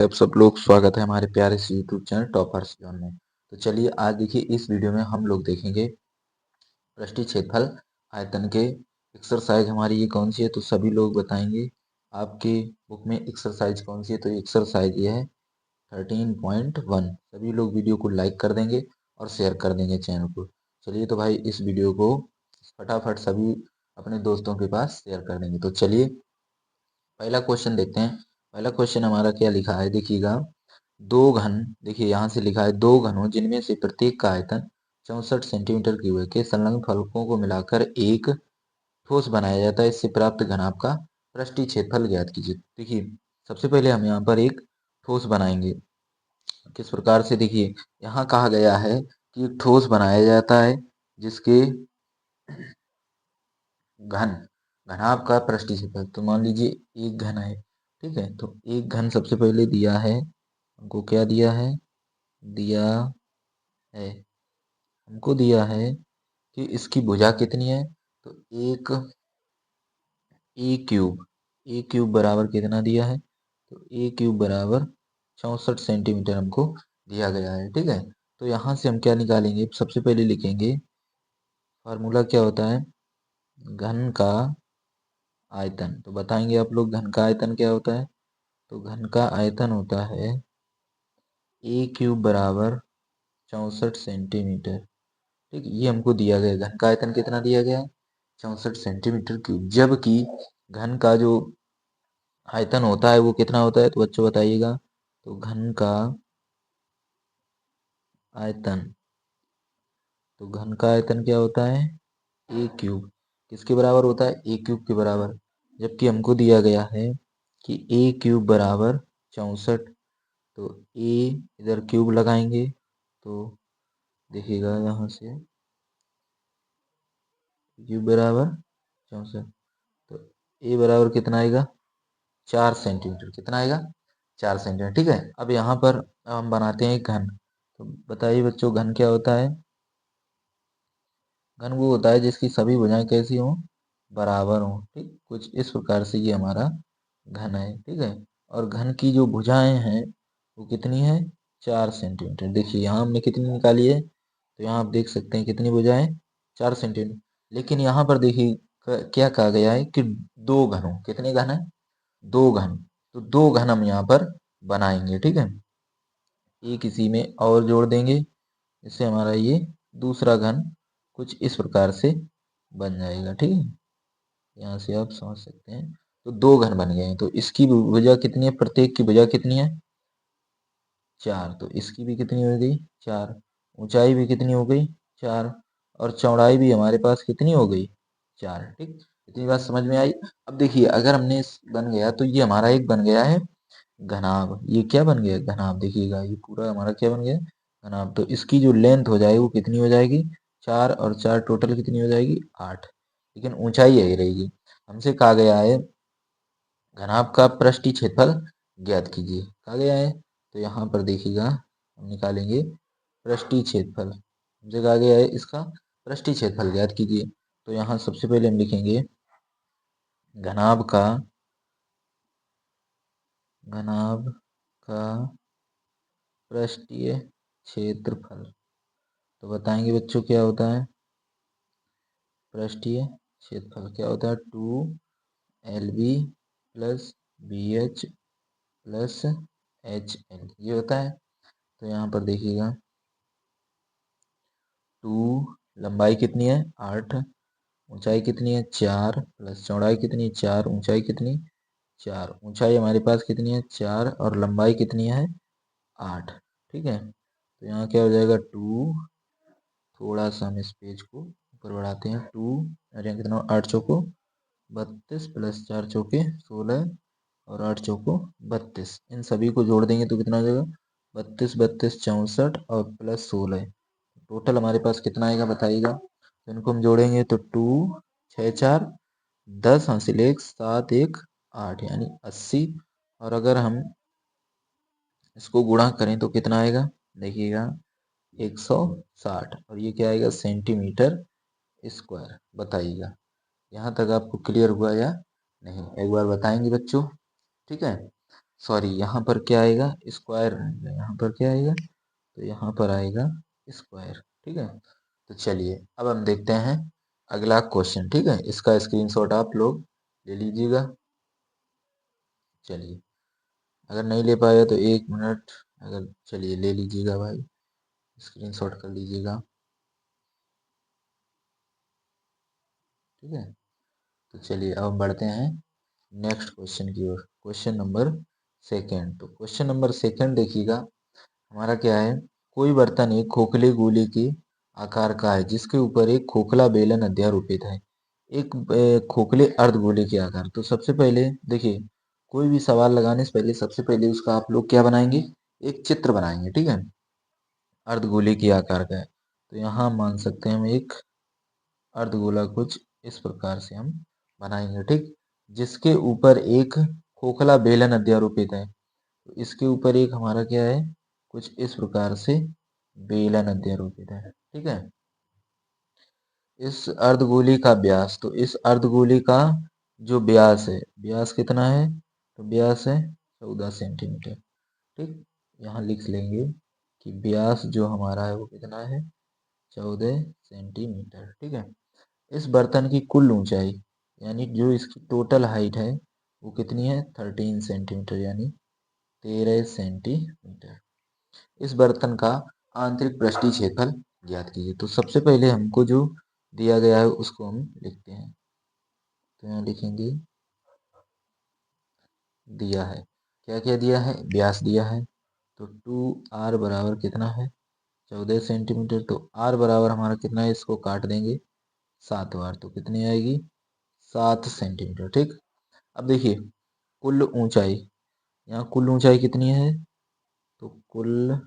आप सब लोग स्वागत है हमारे प्यारे से यूट्यूब चैनल टॉपर्स जोन में। तो चलिए आज देखिए इस वीडियो में हम लोग देखेंगे पृष्ठीय क्षेत्रफल आयतन के एक्सरसाइज हमारी ये कौन सी है, तो सभी लोग बताएंगे आपके बुक में एक्सरसाइज कौन सी है। तो एक्सरसाइज ये है 13.1। सभी लोग वीडियो को लाइक कर देंगे और शेयर कर देंगे चैनल को। चलिए तो भाई इस वीडियो को फटाफट सभी अपने दोस्तों के पास शेयर कर देंगे। तो चलिए पहला क्वेश्चन देखते हैं। पहला क्वेश्चन हमारा क्या लिखा है देखिएगा। दो घन, देखिए यहाँ से लिखा है दो घनों जिनमें से प्रत्येक का आयतन 64 सेंटीमीटर क्यूब है के संलग्न फलकों को मिलाकर एक ठोस बनाया जाता है। इससे प्राप्त घनाभ का पृष्ठीय क्षेत्रफल ज्ञात कीजिए। देखिए सबसे पहले हम यहाँ पर एक ठोस बनाएंगे। किस प्रकार से, देखिए यहाँ कहा गया है कि एक ठोस बनाया जाता है जिसके घन घनाभ का पृष्ठीय क्षेत्रफल। तो मान लीजिए एक घन है, ठीक है। तो एक घन सबसे पहले दिया है हमको, क्या दिया है, दिया है हमको दिया है कि इसकी भुजा कितनी है। तो एक ए क्यूब बराबर कितना दिया है, तो ए क्यूब बराबर 64 सेंटीमीटर हमको दिया गया है, ठीक है। तो यहाँ से हम क्या निकालेंगे, सबसे पहले लिखेंगे फार्मूला क्या होता है, घन का आयतन। तो बताएंगे आप लोग घन का आयतन क्या होता है। तो घन का आयतन होता है ए क्यूब बराबर 64 सेंटीमीटर, ठीक। ये हमको दिया गया, घन का आयतन कितना दिया गया है, 64 सेंटीमीटर क्यूब। जबकि घन का जो आयतन होता है वो कितना होता है, तो बच्चों बताइएगा। तो घन का आयतन, तो घन का आयतन क्या होता है, ए क्यूब। किसके बराबर होता है, ए क्यूब के बराबर। जबकि हमको दिया गया है कि ए क्यूब बराबर 64। तो ए इधर क्यूब लगाएंगे तो देखिएगा यहाँ से क्यूब बराबर 64। तो ए बराबर कितना आएगा, 4 सेंटीमीटर। कितना आएगा, 4 सेंटीमीटर, ठीक है। अब यहाँ पर हम बनाते हैं एक घन। तो बताइए बच्चों घन क्या होता है। घन वो होता है जिसकी सभी भुजाएं कैसी हों, बराबर हों, ठीक। कुछ इस प्रकार से ये हमारा घन है, ठीक है। और घन की जो भुजाएं हैं वो कितनी है, 4 सेंटीमीटर। देखिए यहाँ हमने कितनी निकाली है, तो यहाँ आप देख सकते हैं कितनी भुजाएं, 4 सेंटीमीटर। लेकिन यहाँ पर देखिए क्या कहा गया है कि दो घनों, कितने घन है, दो घन। तो दो घन हम यहाँ पर बनाएंगे, ठीक है। एक इसी में और जोड़ देंगे, इससे हमारा ये दूसरा घन कुछ इस प्रकार से बन जाएगा, ठीक है। यहाँ से आप समझ सकते हैं। तो दो घन बन गए हैं। तो इसकी भुजा कितनी है, प्रत्येक की भुजा कितनी है, 4। तो इसकी भी कितनी हो गई, 4। ऊंचाई भी कितनी हो गई, 4। और चौड़ाई भी हमारे पास कितनी हो गई, 4, ठीक। इतनी बात समझ में आई। अब देखिए अगर हमने बन गया तो ये हमारा एक बन गया है घनाभ। ये क्या बन गया, घनाभ। देखिएगा ये पूरा हमारा क्या बन गया, घनाभ। तो इसकी जो लेंथ हो जाएगी वो कितनी हो जाएगी, 4 और 4 टोटल कितनी हो जाएगी, 8। लेकिन ऊंचाई यही रहेगी। हमसे कहा गया है घनाभ का पृष्ठीय क्षेत्रफल ज्ञात कीजिए, कहा गया है। तो यहाँ पर देखिएगा हम निकालेंगे पृष्ठीय क्षेत्रफल। हमसे कहा गया है इसका पृष्ठीय क्षेत्रफल ज्ञात कीजिए। तो यहाँ सबसे पहले हम लिखेंगे घनाभ का घनाभ का पृष्ठीय क्षेत्रफल। तो बताएंगे बच्चों क्या होता है, पृष्ठीय क्षेत्रफल क्या होता है, 2 LB plus BH plus HL, ये होता है। तो यहाँ पर देखिएगा 2, लंबाई कितनी है 8, ऊंचाई कितनी है 4, प्लस चौड़ाई कितनी है 4, ऊंचाई कितनी 4। ऊंचाई हमारे पास कितनी है 4 और लंबाई कितनी है 8, ठीक है। तो यहाँ क्या हो जाएगा 2, थोड़ा सा हम इस पेज को ऊपर बढ़ाते हैं, 2 और यहाँ कितना 8 चौको 32 प्लस 4 चौके 16 और 8 चौको 32। इन सभी को जोड़ देंगे तो कितना हो जाएगा 32 32 64 और प्लस 16। टोटल हमारे पास कितना आएगा बताइएगा। तो इनको हम जोड़ेंगे तो 2 6 4 10 हासिल 1 7 1 8 यानी 80। और अगर हम इसको गुणा करें तो कितना आएगा, देखिएगा 160। और ये क्या आएगा सेंटीमीटर स्क्वायर। बताइएगा यहाँ तक आपको क्लियर हुआ या नहीं, एक बार बताएंगे बच्चों, ठीक है। सॉरी, यहाँ पर क्या आएगा, स्क्वायर आएगा। यहाँ पर क्या आएगा, तो यहाँ पर आएगा स्क्वायर। ठीक है, तो चलिए अब हम देखते हैं अगला क्वेश्चन। ठीक है, इसका स्क्रीनशॉट आप लोग ले लीजिएगा। चलिए, अगर नहीं ले पाया तो 1 मिनट, अगर चलिए ले लीजिएगा भाई, स्क्रीनशॉट कर लीजिएगा। ठीक है, तो चलिए अब हम बढ़ते हैं नेक्स्ट क्वेश्चन की ओर। Question number second. तो क्वेश्चन नंबर सेकंड देखिएगा, हमारा क्या है, कोई बर्तन एक खोखले गोले के आकार का है जिसके ऊपर एक खोखला बेलन अध्यारोपित है, एक खोखले अर्धगोले के आकार। तो सबसे पहले देखिए, कोई भी सवाल लगाने से पहले सबसे पहले उसका आप लोग क्या बनाएंगे, एक चित्र बनाएंगे। ठीक है, अर्धगोले के आकार का है, तो यहाँ मान सकते हैं हम एक अर्धगोला कुछ इस प्रकार से हम बनाएंगे। ठीक, जिसके ऊपर एक खोखला बेलन अध्यारोपित है। तो इसके ऊपर एक हमारा क्या है, कुछ इस प्रकार से बेलन अध्यारोपित है। ठीक है, इस अर्धगोले का व्यास, तो इस अर्धगोले का जो व्यास है, व्यास कितना है, तो व्यास है 14 सेंटीमीटर। ठीक, यहाँ लिख लेंगे कि व्यास जो हमारा है वो कितना है, 14 सेंटीमीटर। ठीक है, इस बर्तन की कुल ऊंचाई, यानी जो इसकी टोटल हाइट है वो कितनी है, 13 सेंटीमीटर, यानी 13 सेंटीमीटर। इस बर्तन का आंतरिक पृष्ठीय क्षेत्रफल ज्ञात कीजिए। तो सबसे पहले हमको जो दिया गया है उसको हम लिखते हैं। तो यहाँ लिखेंगे, दिया है, क्या क्या दिया है, व्यास दिया है, तो 2r बराबर कितना है, 14 सेंटीमीटर। तो r बराबर हमारा कितना है, इसको काट देंगे 7 बार, तो कितनी आएगी, 7 सेंटीमीटर। ठीक, अब देखिए कुल ऊंचाई, यहाँ कुल ऊंचाई कितनी है, तो कुल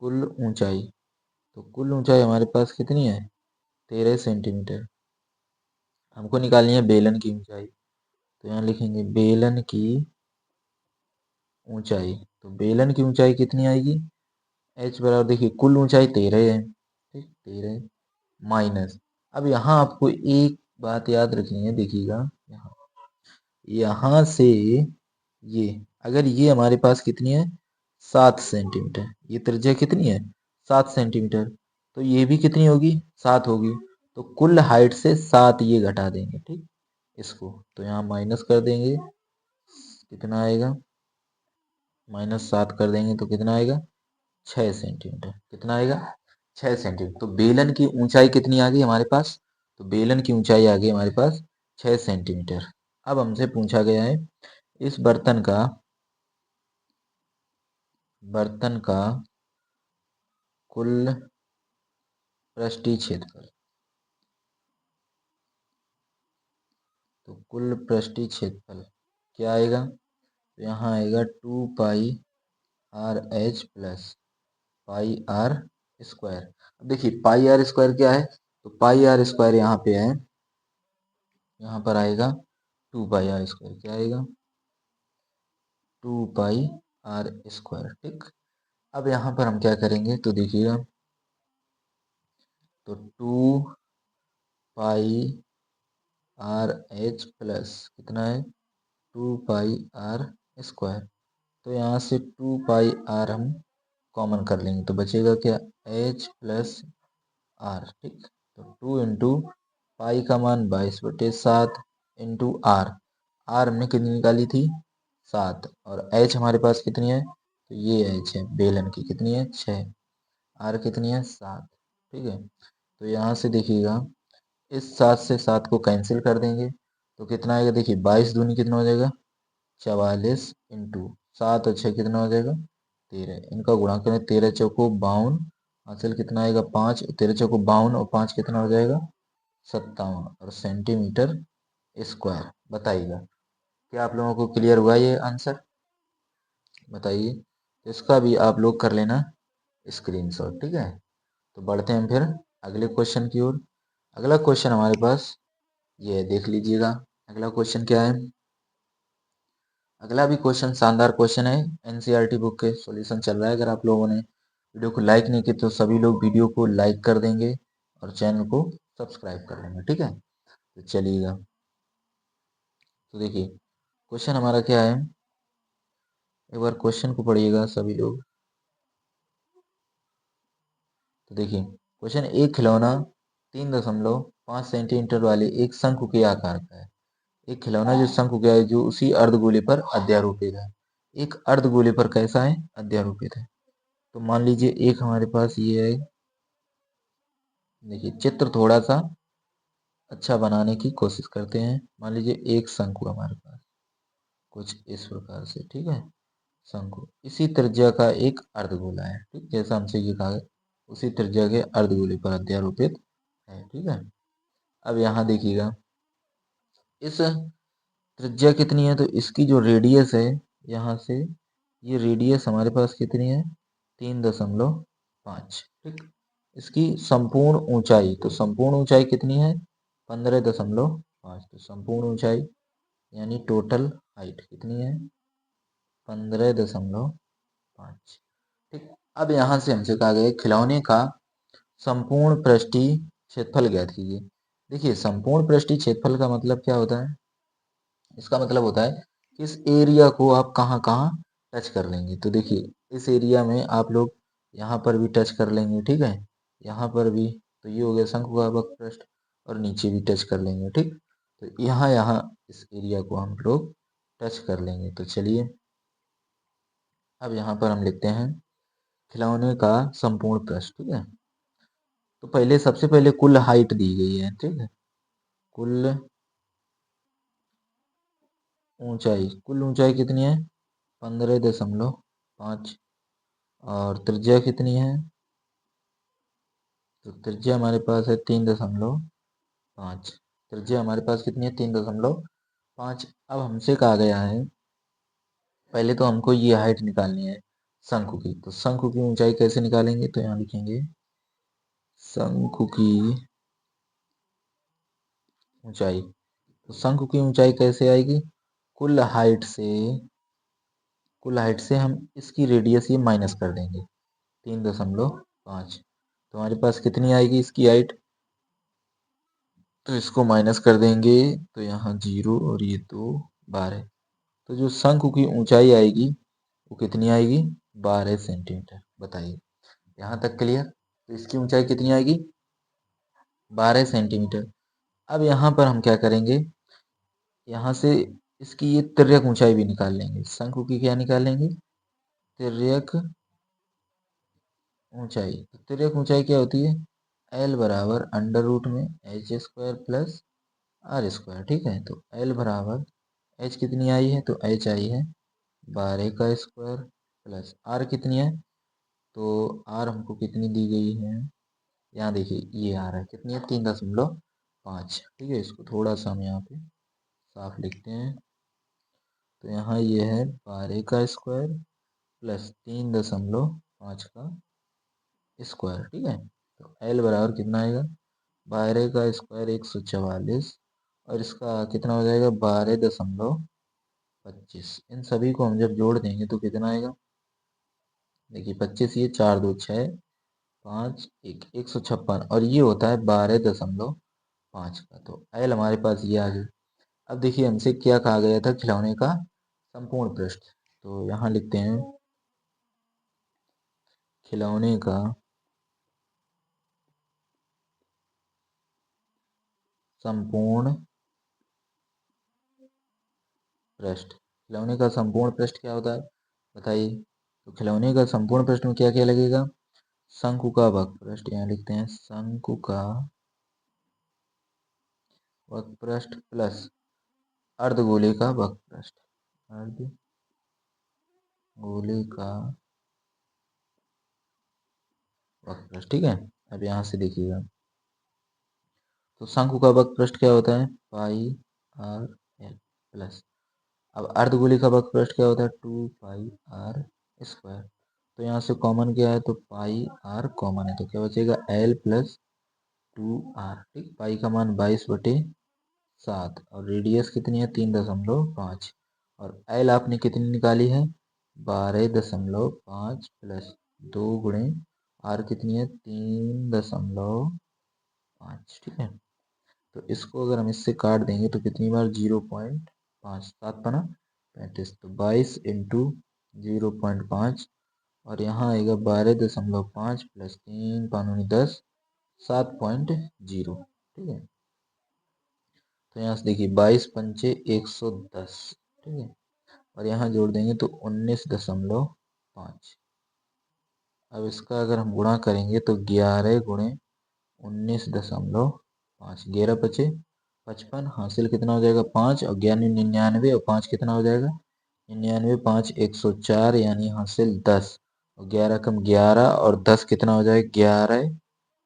ऊंचाई, तो कुल ऊंचाई हमारे पास कितनी है, 13 सेंटीमीटर। हमको निकालनी है बेलन की ऊंचाई, तो यहाँ लिखेंगे बेलन की ऊंचाई। तो बेलन की ऊंचाई कितनी आएगी, h बराबर, देखिए कुल ऊंचाई 13 है। ठीक, 13 माइनस, अब यहाँ आपको एक बात याद रखनी है, देखिएगा यहाँ, यहाँ से ये, अगर ये हमारे पास कितनी है, 7 सेंटीमीटर, ये त्रिज्या कितनी है, 7 सेंटीमीटर, तो ये भी कितनी होगी, 7 होगी। तो कुल हाइट से 7 ये घटा देंगे। ठीक, इसको तो यहाँ माइनस कर देंगे, कितना आएगा, -7 कर देंगे तो कितना आएगा, 6 सेंटीमीटर। कितना आएगा, 6 सेंटीमीटर। तो बेलन की ऊंचाई कितनी आ गई हमारे पास, तो बेलन की ऊंचाई आ गई हमारे पास 6 सेंटीमीटर। अब हमसे पूछा गया है इस बर्तन का कुल पृष्ठीय क्षेत्रफल। तो कुल पृष्ठीय क्षेत्रफल क्या आएगा, तो यहाँ आएगा 2πr/h plus pi are square. अब देखिए पाई आर स्क्वायर क्या है, तो पाई आर स्क्वायर यहाँ पे है, यहाँ पर आएगा 2πr², क्या आएगा, 2πr²। ठीक, अब यहाँ पर हम क्या करेंगे, तो देखिएगा, तो 2πr/h प्लस कितना है, 2πr²। तो यहाँ से 2πr हम कॉमन कर लेंगे, तो बचेगा क्या, h प्लस आर। ठीक, तो 2 इंटू पाई का मान 22/7 इंटू आर, आर हमने कितनी निकाली थी, 7, और एच हमारे पास कितनी है, तो ये एच है बेलन की, कितनी है, 6, आर कितनी है, 7। ठीक है, तो यहाँ से देखिएगा, इस 7 से 7 को कैंसिल कर देंगे, तो कितना आएगा, देखिए 22 दूनी कितना हो जाएगा, 44 इंटू 7 और 6 कितना हो जाएगा, 13, इनका गुणा करें, 13 चौको 52, हासिल कितना आएगा, 5, 13 चौको 52 और 5 कितना हो जाएगा, 57, और सेंटीमीटर स्क्वायर। बताइएगा, क्या आप लोगों को क्लियर हुआ ये आंसर, बताइए। तो इसका भी आप लोग कर लेना स्क्रीनशॉट। ठीक है, तो बढ़ते हैं फिर अगले क्वेश्चन की ओर। अगला क्वेश्चन हमारे पास ये देख लीजिएगा, अगला क्वेश्चन क्या है। अगला भी क्वेश्चन शानदार क्वेश्चन है, एनसीईआरटी बुक के सॉल्यूशन चल रहा है। अगर आप लोगों ने वीडियो को लाइक नहीं किया तो सभी लोग वीडियो को लाइक कर देंगे और चैनल को सब्सक्राइब कर लेंगे। ठीक है, तो चलिएगा, तो देखिए क्वेश्चन हमारा क्या है, एक बार क्वेश्चन को पढ़िएगा सभी लोग। तो देखिए क्वेश्चन, एक खिलौना 3.5 सेंटीमीटर वाले एक शंकु के आकार का है। एक खिलौना जो शंकु का है, जो उसी अर्धगोले पर अध्यारोपित है। एक अर्धगोले पर कैसा है, अध्यारोपित है। तो मान लीजिए एक हमारे पास ये है, देखिए चित्र थोड़ा सा अच्छा बनाने की कोशिश करते हैं। मान लीजिए एक शंकु हमारे पास कुछ इस प्रकार से, ठीक है। शंकु इसी त्रिज्या का एक अर्धगोला है, ठीक, जैसा हमसे ये कहा है, उसी त्रिज्या के अर्धगोले पर अध्यारोपित है, ठीक है। अब यहाँ देखिएगा, इस त्रिज्या कितनी है, तो इसकी जो रेडियस है यहाँ से, ये रेडियस हमारे पास कितनी है, 3.5, ठीक। इसकी संपूर्ण ऊंचाई, तो संपूर्ण ऊंचाई कितनी है, 15.5। तो संपूर्ण ऊंचाई यानी टोटल हाइट कितनी है, 15.5, ठीक। अब यहाँ से हमसे कहा गया खिलौने का संपूर्ण पृष्ठीय क्षेत्रफल ज्ञात कीजिए। देखिए संपूर्ण पृष्ठीय क्षेत्रफल का मतलब क्या होता है, इसका मतलब होता है कि इस एरिया को आप कहाँ कहाँ टच कर लेंगे। तो देखिए इस एरिया में आप लोग यहाँ पर भी टच कर लेंगे, ठीक है, यहाँ पर भी। तो ये हो गया शंकु का वक्रपृष्ठ, और नीचे भी टच कर लेंगे, ठीक। तो यहाँ यहाँ इस एरिया को हम लोग टच कर लेंगे। तो चलिए अब यहाँ पर हम लिखते हैं खिलौने का संपूर्ण पृष्ठ, ठीक है। तो पहले सबसे पहले कुल हाइट दी गई है, ठीक है। कुल ऊंचाई, कुल ऊंचाई कितनी है, 15.5, और त्रिज्या कितनी है, तो त्रिज्या हमारे पास है 3.5। त्रिज्या हमारे पास कितनी है, 3.5। अब हमसे कहा गया है पहले तो हमको ये हाइट निकालनी है शंकु की। तो शंकु की ऊंचाई कैसे निकालेंगे, तो यहाँ लिखेंगे शंकु की ऊंचाई। तो शंकु की ऊंचाई कैसे आएगी, कुल हाइट से, कुल हाइट से हम इसकी रेडियस ये माइनस कर देंगे 3.5। तो हमारे पास कितनी आएगी इसकी हाइट, तो इसको माइनस कर देंगे, तो यहाँ 0 और ये 2, 12। तो जो शंकु की ऊंचाई आएगी वो कितनी आएगी, 12 सेंटीमीटर। बताइए यहाँ तक क्लियर। तो इसकी ऊंचाई कितनी आएगी, 12 सेंटीमीटर। अब यहाँ पर हम क्या करेंगे, यहाँ से इसकी ये तिर्यक ऊंचाई भी निकाल लेंगे। शंकु की क्या निकालेंगे, तिर्यक ऊंचाई। तो तिर्यक ऊंचाई क्या होती है, एल बराबर अंडर रूट में h² प्लस r², ठीक है। तो एल बराबर एच कितनी आई है, तो एच आई है 12 का स्क्वायर, प्लस आर कितनी है, तो आर हमको कितनी दी गई है, यहाँ देखिए ये आर है कितनी है, 3.5, ठीक है। इसको थोड़ा सा हम यहाँ पे साफ लिखते हैं। तो यहाँ ये है 12 का स्क्वायर प्लस 3.5 का स्क्वायर, ठीक है। तो एल बराबर कितना आएगा, 12 का स्क्वायर 144, और इसका कितना हो जाएगा, 12.25। इन सभी को हम जब जोड़ देंगे तो कितना आएगा, देखिए 25, ये 4 2 6 5 1, 156, और ये होता है 12.5 का। तो एल हमारे पास ये आ गई। अब देखिए हमसे क्या कहा गया था, खिलौने का संपूर्ण पृष्ठ। तो यहाँ लिखते हैं खिलौने का संपूर्ण पृष्ठ। खिलौने का संपूर्ण पृष्ठ क्या होता है, बताइए। तो खिलौने का संपूर्ण पृष्ठ में क्या क्या लगेगा, शंकु का वक्रपृष्ठ, यहाँ लिखते हैं शंकु का वक्रपृष्ठ प्लस अर्धगोले का वक्रपृष्ठ, अर्धगोले का वक्रपृष्ठ, ठीक है। अब यहाँ से देखिएगा, तो शंकु का वक्रपृष्ठ क्या होता है, पाई आर एल प्लस, अब अर्धगोले का वक्रपृष्ठ क्या होता है, 2 पाई आर²। तो यहाँ से कॉमन क्या है, तो पाई आर कॉमन है, तो क्या बचेगा, एल प्लस 2 आर, ठीक। पाई का मान 22/7, और रेडियस कितनी है, 3.5, और एल आपने कितनी निकाली है, 12.5 प्लस 2 आर कितनी है, 3.5, ठीक है। तो इसको अगर हम इससे काट देंगे तो कितनी बार, 0. 5, 7 पना 35, तो 22 इंटू 0.5 और यहाँ आएगा 12.5 प्लस 3 पानूनी 10, 7.0। ठीक है, तो यहाँ से देखिए 22 पंचे 110। ठीक है, और यहाँ जोड़ देंगे तो 19.5। अब इसका अगर हम गुणा करेंगे तो 11 गुणे 19.5, 11 पचे 55, हासिल कितना हो जाएगा 5, और 11 99, और 5 कितना हो जाएगा 99, 5 104, यानी हासिल 10, और 11 कम 11, और 10 कितना हो जाएगा 11,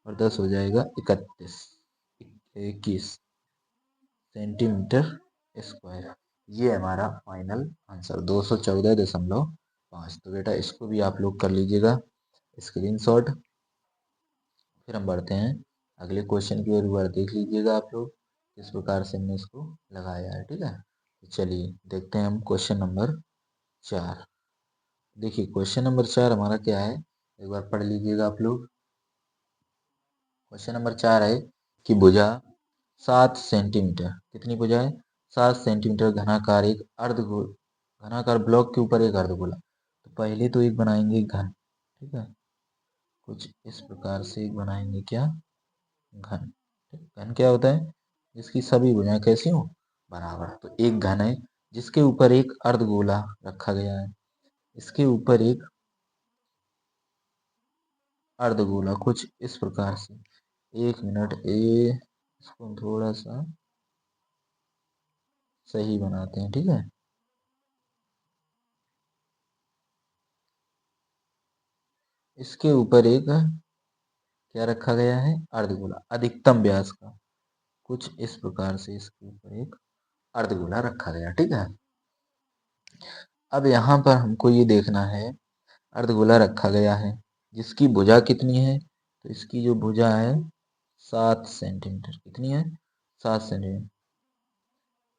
और 10 हो जाएगा 21 सेंटीमीटर स्क्वायर। ये हमारा फाइनल आंसर 214.5। तो बेटा इसको भी आप लोग कर लीजिएगा स्क्रीनशॉट। फिर हम बढ़ते हैं अगले क्वेश्चन की ओर। एक बार देख लीजिएगा आप लोग किस प्रकार से हमने इसको लगाया है। ठीक है, तो चलिए देखते हैं हम क्वेश्चन नंबर 4। देखिए क्वेश्चन नंबर 4 हमारा क्या है, एक बार पढ़ लीजिएगा आप लोग। क्वेश्चन नंबर 4 है कि भुजा 7 सेंटीमीटर, कितनी भुजा है 7 सेंटीमीटर घनाकार एक अर्धगोल, घनाकार ब्लॉक के ऊपर एक अर्धगोला। तो पहले तो एक बनाएंगे घन। ठीक है, कुछ इस प्रकार से एक बनाएंगे क्या, घन। घन क्या होता है, जिसकी सभी भुजाएं कैसी हो, बराबर। तो एक घन है जिसके ऊपर एक अर्धगोला रखा गया है, इसके ऊपर एक अर्धगोला कुछ इस प्रकार से। एक मिनट, इसको हम थोड़ा सा सही बनाते हैं। ठीक है, इसके ऊपर एक क्या रखा गया है, अर्धगोला अधिकतम व्यास का, कुछ इस प्रकार से इसके ऊपर एक अर्धगोला रखा गया। ठीक है, अब यहाँ पर हमको ये देखना है, अर्धगोला रखा गया है जिसकी भुजा कितनी है, तो इसकी जो भुजा है 7 सेंटीमीटर, कितनी है 7 सेंटीमीटर।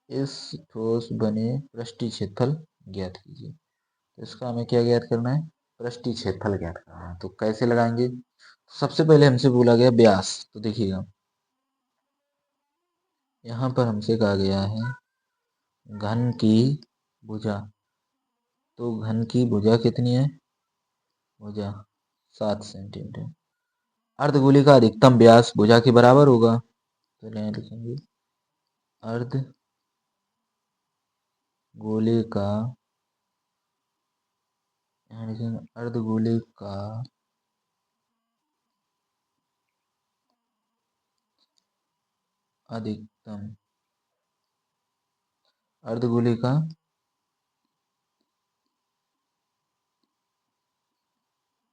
इस ठोस बने पृष्ठीय क्षेत्रफल ज्ञात कीजिए। तो इसका हमें क्या ज्ञात करना है, पृष्ठीय क्षेत्रफल ज्ञात करना है। तो कैसे लगाएंगे, सबसे पहले हमसे बोला गया व्यास। तो देखिएगा यहाँ पर हमसे कहा गया है घन की भुजा, तो घन की भुजा कितनी है, भुजा 7 सेंटीमीटर। अर्धगोले का अधिकतम व्यास भुजा के बराबर होगा, तो यहाँ लिखेंगे अर्धगोले का, यहाँ लिखेंगे अर्धगोले का अधिकतम, अर्धगोले का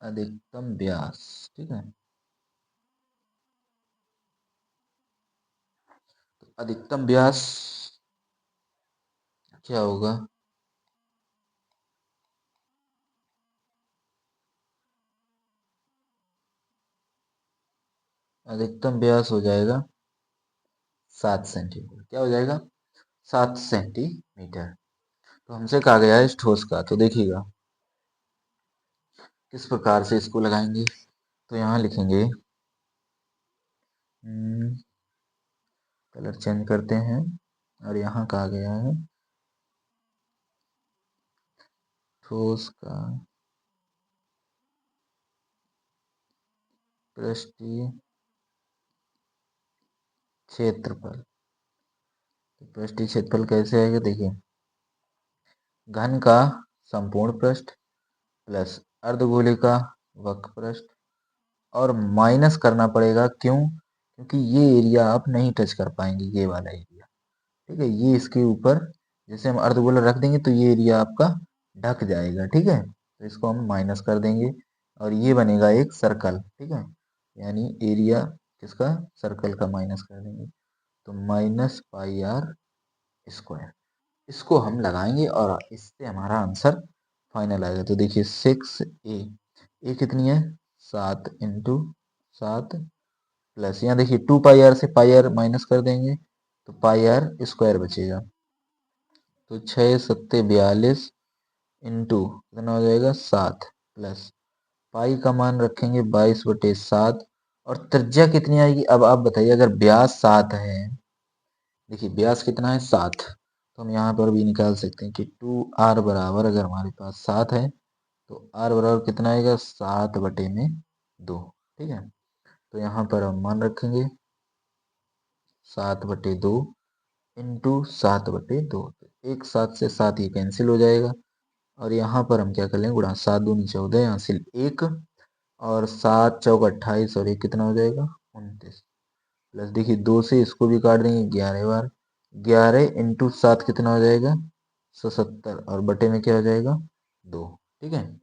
अधिकतम व्यास। ठीक है, तो अधिकतम व्यास क्या होगा, अधिकतम व्यास हो जाएगा 7 सेंटीमीटर। क्या हो जाएगा 7 सेंटीमीटर। तो हमसे कहा गया है इस ठोस का, तो देखिएगा किस प्रकार से इसको लगाएंगे। तो यहाँ लिखेंगे कलर चेंज करते हैं, और यहाँ कहा गया है ठोस का पृष्ठीय क्षेत्रफल। तो पृष्ठीय क्षेत्रफल कैसे आएगा, देखिए घन का संपूर्ण पृष्ठ प्लस अर्धगोले का वक्र पृष्ठ, और माइनस करना पड़ेगा, क्यों, क्योंकि ये एरिया आप नहीं टच कर पाएंगे, ये वाला एरिया। ठीक है, ये इसके ऊपर जैसे हम अर्धगोला रख देंगे तो ये एरिया आपका ढक जाएगा। ठीक है, तो इसको हम माइनस कर देंगे, और ये बनेगा एक सर्कल। ठीक है, यानी एरिया किसका, सर्कल का माइनस कर देंगे, तो माइनस पाई आर स्क्वायर। इसको हम लगाएंगे और इससे हमारा आंसर फाइनल आएगा। तो देखिए 6a कितनी है 7 इंटू 7 प्लस, यहाँ देखिए 2 पाई आर से पाई आर माइनस कर देंगे तो पाई आर स्क्वायर बचेगा। तो 6 सत्ते 42 इंटू कितना हो जाएगा 7 प्लस पाई का मान रखेंगे 22/7, और त्रिज्या कितनी आएगी। अब आप बताइए, अगर व्यास 7 है, देखिए व्यास कितना है 7, तो हम यहाँ पर भी निकाल सकते हैं कि 2r बराबर, अगर हमारे पास 7 है तो r बराबर कितना आएगा, 7/2। ठीक है, तो यहाँ पर हम मान रखेंगे 7/2 इंटू 7/2। एक 7 से 7 ये कैंसिल हो जाएगा, और यहाँ पर हम क्या कर लेंगे, गुणा 7 दूनी 14, यहाँ से 1, और 7 चौक 28, और ये कितना हो जाएगा, 29। प्लस देखिए 2 से इसको भी काट देंगे, 11 बार, 11 इंटू 7 कितना हो जाएगा, 77, और बटे में क्या हो जाएगा, 2। ठीक है,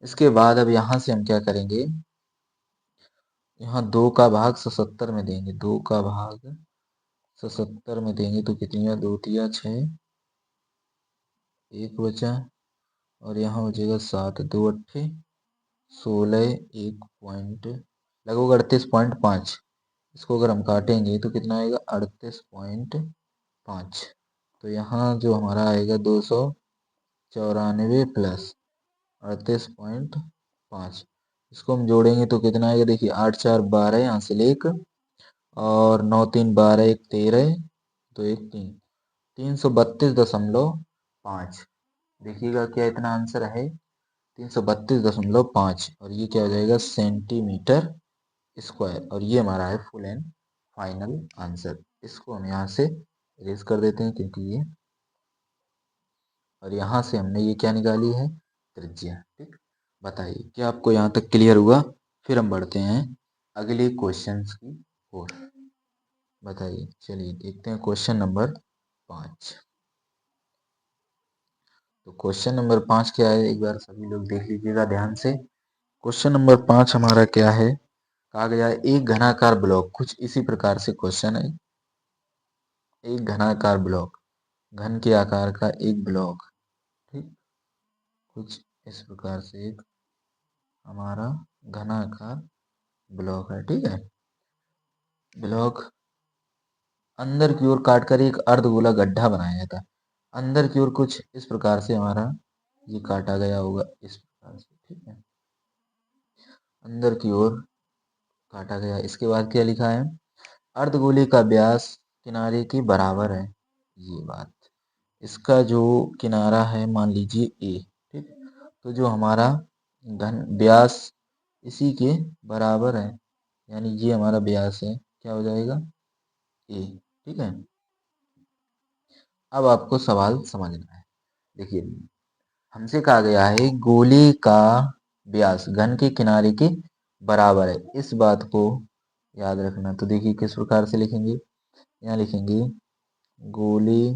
इसके बाद अब यहाँ से हम क्या करेंगे, यहाँ 2 का भाग 77 में देंगे, 2 का भाग 77 में देंगे तो कितनी है, 2 तिया 6, 1 बचा, और यहाँ हो जाएगा 7, 2 अट्ठे 16, 1 पॉइंट लगभग 38.5। इसको अगर हम काटेंगे तो कितना आएगा, 38.5। तो यहाँ जो हमारा आएगा 294 प्लस 38.5, इसको हम जोड़ेंगे तो कितना आएगा, देखिए 8 4 12, यहाँ से 1, और 9 3 12, 1 13, तो 1 3, 332.5। देखिएगा क्या इतना आंसर है, 332.5, और ये क्या हो जाएगा, सेंटीमीटर स्क्वायर, और ये हमारा है फुल एंड फाइनल आंसर। इसको हम यहाँ से इरेज कर देते हैं, क्योंकि ये, और यहाँ से हमने ये क्या निकाली है, त्रिज्या। ठीक, बताइए क्या आपको यहाँ तक क्लियर हुआ। फिर हम बढ़ते हैं अगले क्वेश्चंस की ओर। बताइए, चलिए देखते हैं क्वेश्चन नंबर 5। तो क्वेश्चन नंबर 5 क्या है, एक बार सभी लोग देख लीजिएगा ध्यान से। क्वेश्चन नंबर 5 हमारा क्या है, कहा गया है एक घनाकार ब्लॉक, कुछ इसी प्रकार से क्वेश्चन है। एक घनाकार ब्लॉक, घन के आकार का एक ब्लॉक, ठीक, कुछ इस प्रकार से एक हमारा घनाकार ब्लॉक है। ठीक है, ब्लॉक अंदर की ओर काटकर एक अर्धगोला गड्ढा बनाया जाता है। अंदर की ओर कुछ इस प्रकार से हमारा ये काटा गया होगा, इस प्रकार से। ठीक है, अंदर की ओर काटा गया। इसके बाद क्या लिखा है, अर्धगोले का व्यास किनारे के बराबर है। ये बात, इसका जो किनारा है मान लीजिए ए, ठीक, तो जो हमारा घन व्यास इसी के बराबर है, यानी ये हमारा व्यास है, क्या हो जाएगा, ए। ठीक है, अब आपको सवाल समझना है। देखिए, हमसे कहा गया है गोले का व्यास घन के किनारे के बराबर है, इस बात को याद रखना। तो देखिए किस प्रकार से लिखेंगे, यहाँ लिखेंगे गोले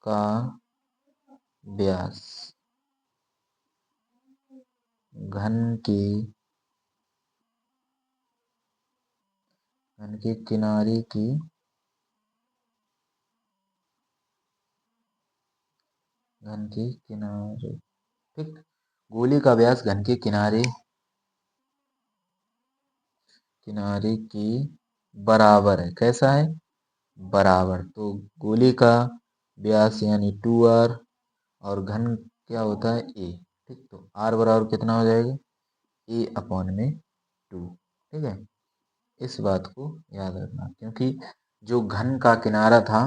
का व्यास घन के किनारे की घन के किनारे, ठीक, गोले का व्यास घन के किनारे के बराबर है। कैसा है, बराबर। तो गोले का व्यास यानी 2r, और घन क्या होता है, ए। ठीक, तो r बराबर कितना हो जाएगा, a/2। ठीक है, इस बात को याद रखना, क्योंकि जो घन का किनारा था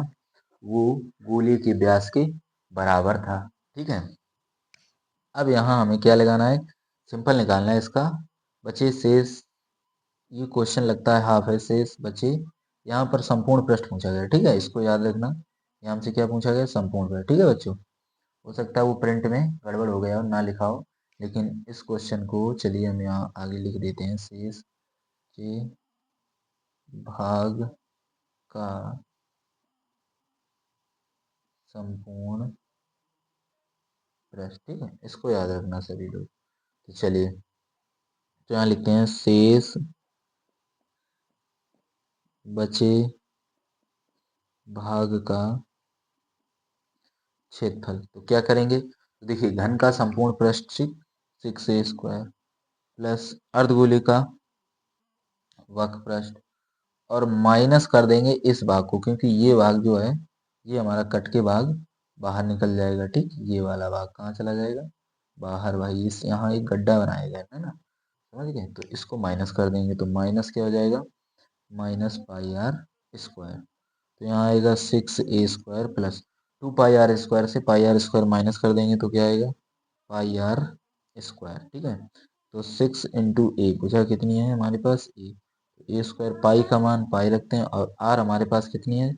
वो गोले के व्यास के बराबर था। ठीक है, अब यहाँ हमें क्या लगाना है, सिंपल निकालना है इसका बचे शेष। ये क्वेश्चन लगता है हाफ है, शेष बचे, यहाँ पर संपूर्ण पृष्ठ पूछा गया। ठीक है, इसको याद रखना, यहाँ हमसे क्या पूछा गया, संपूर्ण पृष्ठ। ठीक है बच्चों, हो सकता है वो प्रिंट में गड़बड़ हो गया और ना लिखा हो, लेकिन इस क्वेश्चन को चलिए हम यहाँ आगे लिख देते हैं, शेष के भाग का संपूर्ण पृष्ठ। ठीक है, इसको याद रखना सभी लोग। तो चलिए, तो यहाँ लिखते हैं शेष बचे भाग का क्षेत्रफल। तो क्या करेंगे, तो देखिए घन का संपूर्ण पृष्ठ 6a² प्लस अर्धगोले का वक्र पृष्ठ, और माइनस कर देंगे इस भाग को, क्योंकि ये भाग जो है ये हमारा कट के भाग बाहर निकल जाएगा। ठीक, ये वाला भाग कहाँ चला जाएगा, बाहर। भाई इस यहाँ एक गड्ढा बनाया गया है ना, समझ गए, तो इसको माइनस कर देंगे, तो माइनस क्या हो जाएगा, -πr²। तो यहाँ आएगा 6a² प्लस 2πr² से πr² माइनस कर देंगे तो क्या आएगा πr²। ठीक है, तो 6 इंटू ए पूछा कितनी है हमारे पास ए, a² पाई का मान पाई रखते हैं और आर हमारे पास कितनी है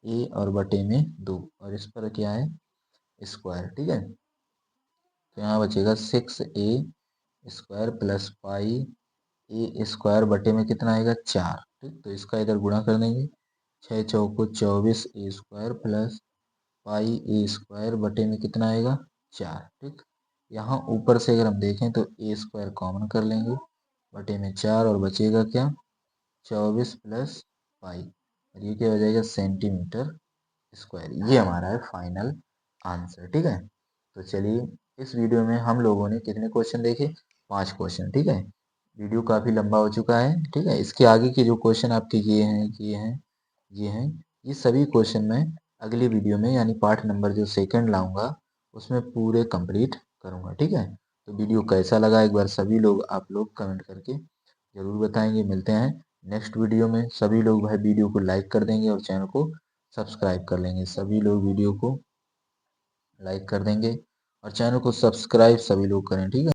ए और बटे में 2 और इस पर क्या है स्क्वायर। ठीक है, तो यहाँ बचेगा 6a² प्लस पाई a² बटे में कितना आएगा 4। ठीक, तो इसका इधर गुणा कर देंगे 6 चौको 24a² प्लस πa² बटे में कितना आएगा 4। ठीक, यहाँ ऊपर से अगर हम देखें तो a² कॉमन कर लेंगे बटे में 4 और बचेगा क्या 24 प्लस पाई और ये क्या हो जाएगा सेंटीमीटर स्क्वायर। ये हमारा है फाइनल आंसर। ठीक है, तो चलिए इस वीडियो में हम लोगों ने कितने क्वेश्चन देखे 5 क्वेश्चन। ठीक है, वीडियो काफ़ी लंबा हो चुका है। ठीक है, इसके आगे के जो क्वेश्चन आपके ये हैं ये सभी क्वेश्चन मैं अगली वीडियो में यानी पार्ट नंबर जो सेकंड लाऊंगा उसमें पूरे कंप्लीट करूंगा। ठीक है, तो वीडियो कैसा लगा एक बार सभी लोग आप लोग कमेंट करके ज़रूर बताएंगे। मिलते हैं नेक्स्ट वीडियो में। सभी लोग भाई वीडियो को लाइक कर देंगे और चैनल को सब्सक्राइब कर लेंगे। सभी लोग वीडियो को लाइक कर देंगे और चैनल को सब्सक्राइब सभी लोग करें। ठीक है।